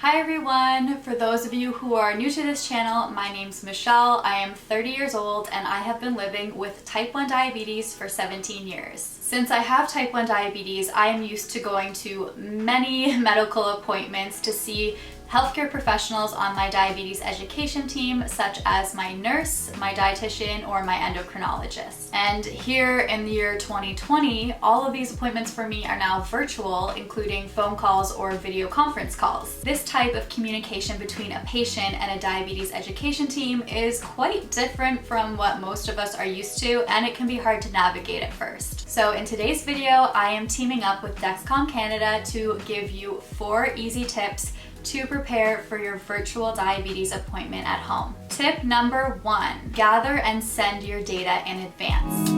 Hi everyone! For those of you who are new to this channel, my name's Michelle. I am 30 years old and I have been living with type 1 diabetes for 17 years. Since I have type 1 diabetes, I am used to going to many medical appointments to see healthcare professionals on my diabetes education team, such as my nurse, my dietitian, or my endocrinologist. And here in the year 2020, all of these appointments for me are now virtual, including phone calls or video conference calls. This type of communication between a patient and a diabetes education team is quite different from what most of us are used to, and it can be hard to navigate at first. So in today's video, I am teaming up with Dexcom Canada to give you 4 easy tips to prepare for your virtual diabetes appointment at home. Tip number 1, gather and send your data in advance.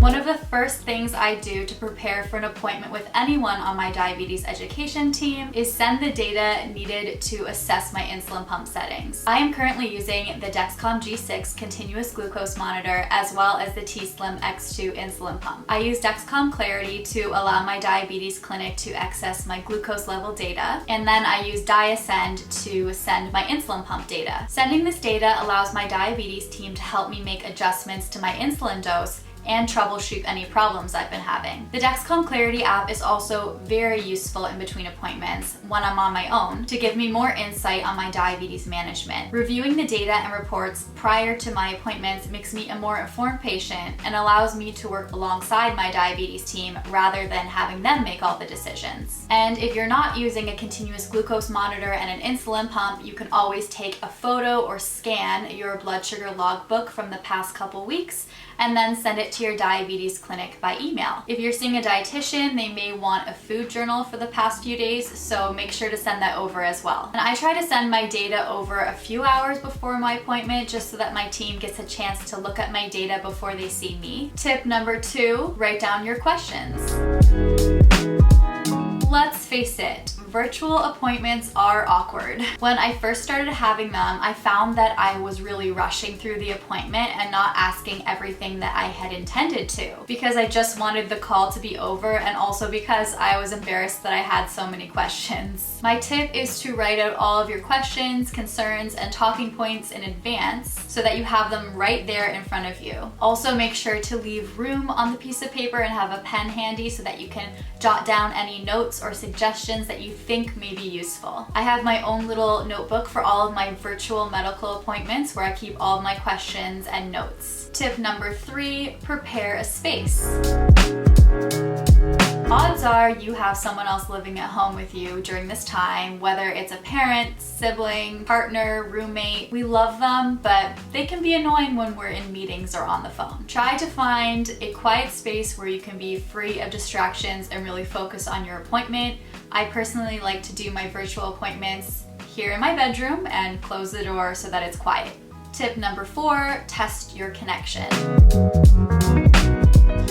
One of the first things I do to prepare for an appointment with anyone on my diabetes education team is send the data needed to assess my insulin pump settings. I am currently using the Dexcom G6 continuous glucose monitor as well as the t:slim X2 insulin pump. I use Dexcom Clarity to allow my diabetes clinic to access my glucose level data, and then I use DiaSend to send my insulin pump data. Sending this data allows my diabetes team to help me make adjustments to my insulin dose and troubleshoot any problems I've been having. The Dexcom Clarity app is also very useful in between appointments when I'm on my own to give me more insight on my diabetes management. Reviewing the data and reports prior to my appointments makes me a more informed patient and allows me to work alongside my diabetes team rather than having them make all the decisions. And if you're not using a continuous glucose monitor and an insulin pump, you can always take a photo or scan your blood sugar logbook from the past couple weeks and then send it to your diabetes clinic by email. If you're seeing a dietitian, they may want a food journal for the past few days, so make sure to send that over as well. And I try to send my data over a few hours before my appointment just so that my team gets a chance to look at my data before they see me. Tip number 2, write down your questions. Let's face it, virtual appointments are awkward. When I first started having them, I found that I was really rushing through the appointment and not asking everything that I had intended to, because I just wanted the call to be over and also because I was embarrassed that I had so many questions. My tip is to write out all of your questions, concerns, and talking points in advance so that you have them right there in front of you. Also make sure to leave room on the piece of paper and have a pen handy so that you can jot down any notes or suggestions that you think may be useful. I have my own little notebook for all of my virtual medical appointments where I keep all of my questions and notes. Tip number 3, prepare a space. Odds are you have someone else living at home with you during this time, whether it's a parent, sibling, partner, roommate. We love them, but they can be annoying when we're in meetings or on the phone. Try to find a quiet space where you can be free of distractions and really focus on your appointment. I personally like to do my virtual appointments here in my bedroom and close the door so that it's quiet. Tip number 4, test your connection.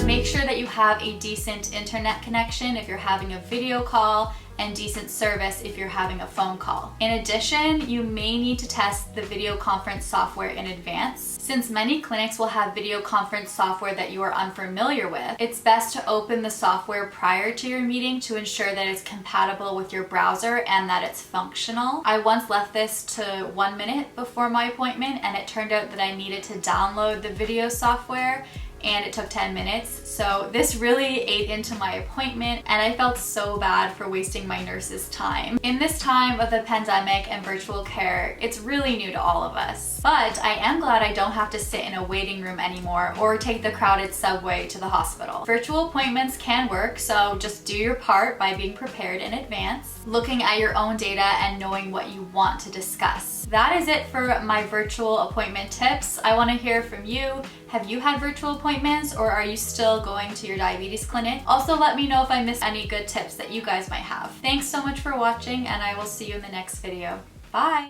Make sure that you have a decent internet connection if you're having a video call and decent service if you're having a phone call. In addition, you may need to test the video conference software in advance. Since many clinics will have video conference software that you are unfamiliar with, it's best to open the software prior to your meeting to ensure that it's compatible with your browser and that it's functional. I once left this to 1 minute before my appointment and it turned out that I needed to download the video software and it took 10 minutes. So this really ate into my appointment and I felt so bad for wasting my nurse's time. In this time of the pandemic and virtual care, it's really new to all of us. But I am glad I don't have to sit in a waiting room anymore or take the crowded subway to the hospital. Virtual appointments can work, so just do your part by being prepared in advance, looking at your own data and knowing what you want to discuss. That is it for my virtual appointment tips. I want to hear from you. Have you had virtual appointments or are you still going to your diabetes clinic? Also let me know if I missed any good tips that you guys might have. Thanks so much for watching and I will see you in the next video. Bye!